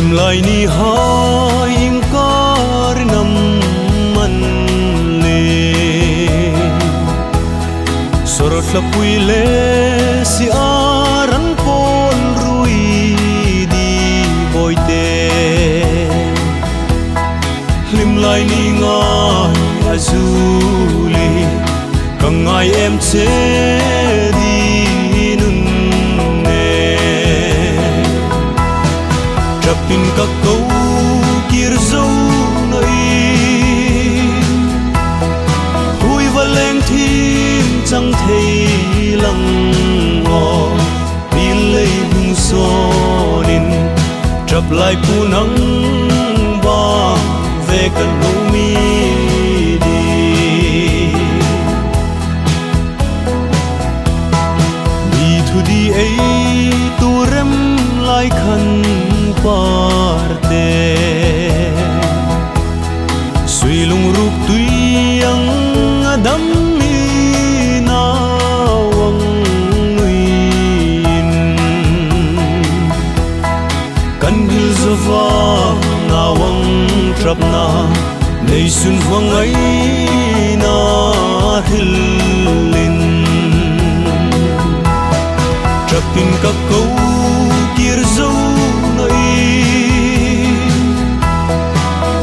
lim lai ni hai in kar nam man le sorot la pui le si aran pon rui di boite lim lai ni ngai azuli kangai em che di nun ne trapin ka câu kir zo noi hui va leng thim chẳng thấy lăng ngò đi lấy hung sonin trap lại pu nắng ba về cần lũ mi đi đi thu đi ấy tu rem lại khăn parte suy lung ruk tuy ang adam mi na wang nguin kan hil zova na wang trap na nei sun wang ai na hilin trapin ka câu kir zo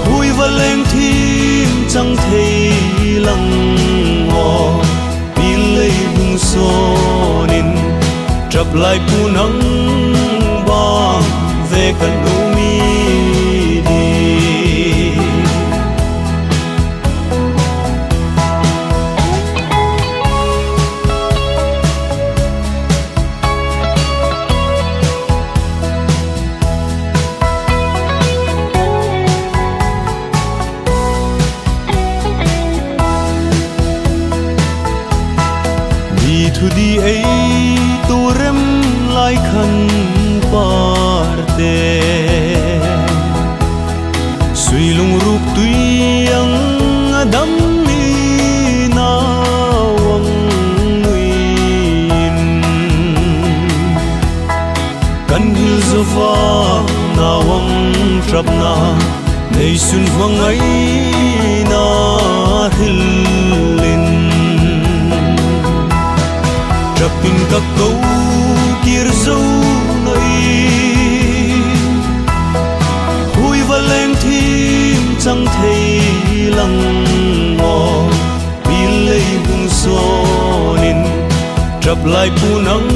hui va leng thim chẳng thấy lăng ngò đi lấy hung sonin trap lại pu nắng ba về cần u mi đi thu đi ấy tu rem lại khăn parte suy lung ruk tuy ang adam mi na wang nguin kan hil zova na wang trap na nei sun wang ai na hilin trapin ka câu kir zo noi hui va leng thim chẳng thấy lăng ngò bi lấy hung sonin trap lại pu nắng